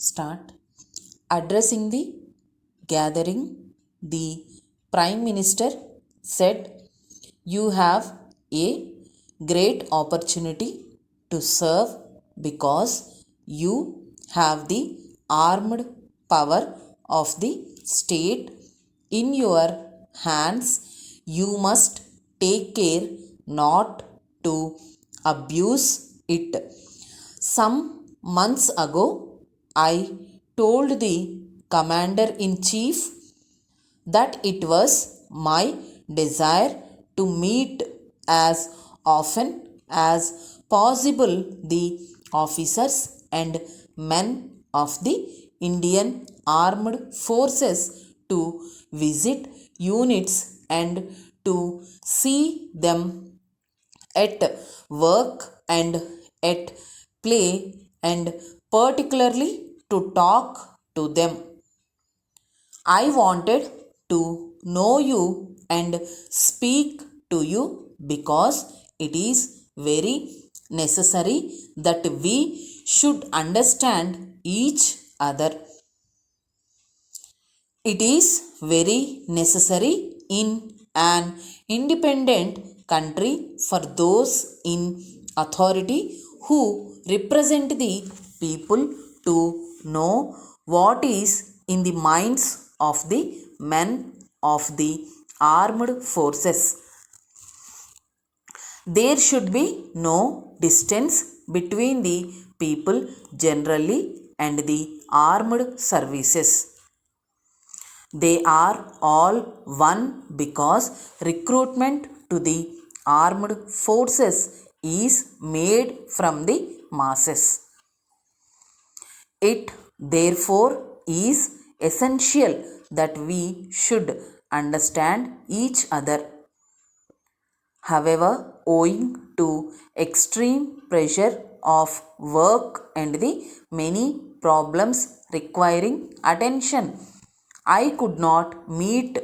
Start. Addressing the gathering, the Prime Minister said, "You have a great opportunity to serve because you have the armed power of the state in your hands. You must take care not to abuse it." Some months ago, I told the commander in chief that it was my desire to meet as often as possible the officers and men of the Indian Armed Forces, to visit units and to see them at work and at play, and particularly to talk to them. I wanted to know you and speak to you because it is very necessary that we should understand each other. It is very necessary in an independent country for those in authority who represent the people to know what is in the minds of the men of the armed forces. There should be no distance between the people generally and the armed services. They are all one because recruitment to the armed forces is made from the masses. It therefore is essential that we should understand each other. However, owing to extreme pressure of work and the many problems requiring attention, I could not meet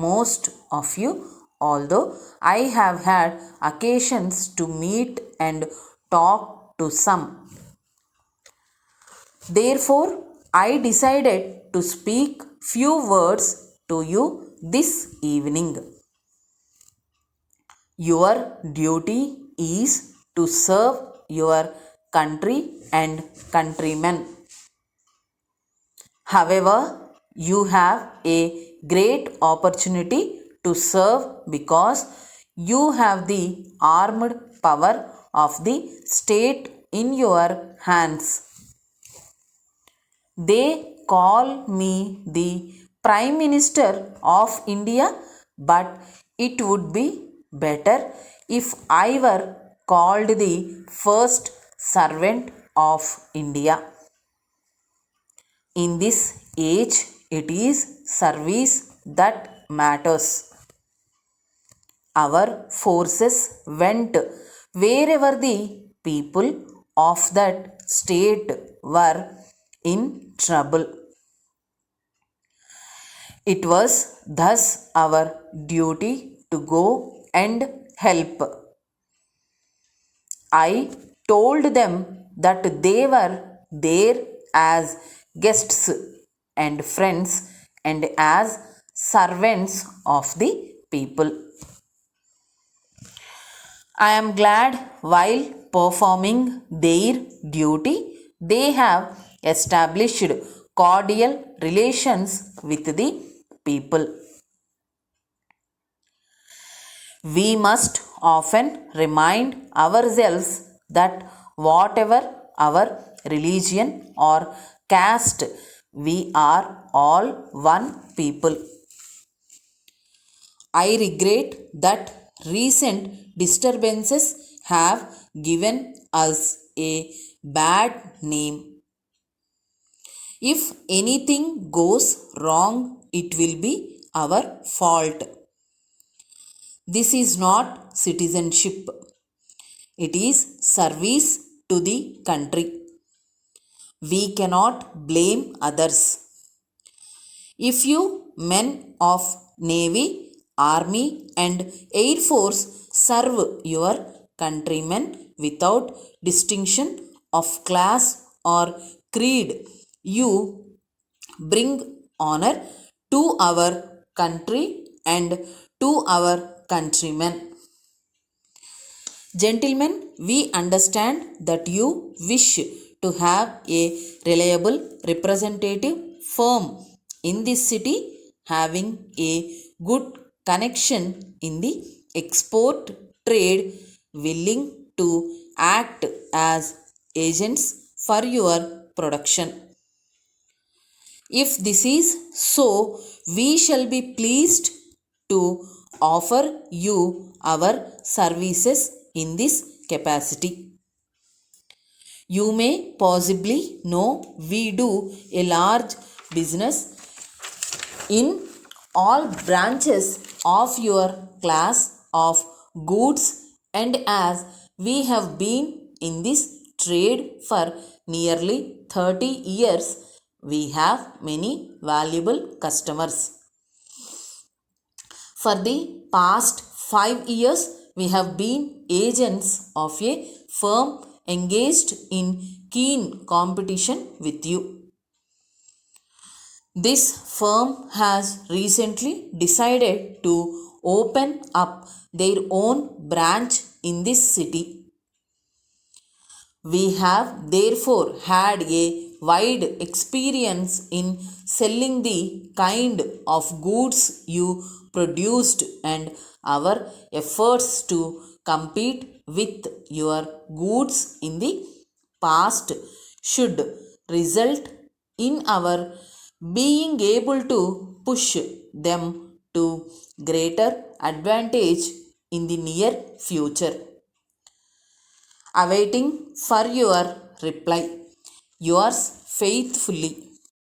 most of you, although I have had occasions to meet and talk to some. Therefore, I decided to speak few words to you this evening. Your duty is to serve your country and countrymen. However, you have a great opportunity to serve because you have the armed power of the state in your hands. They call me the Prime Minister of India, but it would be better if I were called the first servant of India. In this age, it is service that matters. Our forces went wherever the people of that state were in trouble. It was thus our duty to go and help. I told them that they were there as guests and friends and as servants of the people. I am glad while performing their duty, they have established cordial relations with the people. We must often remind ourselves that whatever our religion or caste, we are all one people. I regret that recent disturbances have given us a bad name. If anything goes wrong, it will be our fault. This is not citizenship. It is service to the country. We cannot blame others. If you men of Navy, Army and Air Force serve your countrymen without distinction of class or creed, you bring honor to our country and to our countrymen. Gentlemen, we understand that you wish to have a reliable representative firm in this city having a good connection in the export trade, willing to act as agents for your production. If this is so, we shall be pleased to offer you our services in this capacity. You may possibly know we do a large business in all branches of your class of goods, and as we have been in this trade for nearly 30 years, we have many valuable customers. For the past 5 years, we have been agents of a firm engaged in keen competition with you. This firm has recently decided to open up their own branch in this city. We have therefore had a wide experience in selling the kind of goods you produced, and our efforts to compete with your goods in the past should result in our being able to push them to greater advantage in the near future. Awaiting for your reply. Yours faithfully,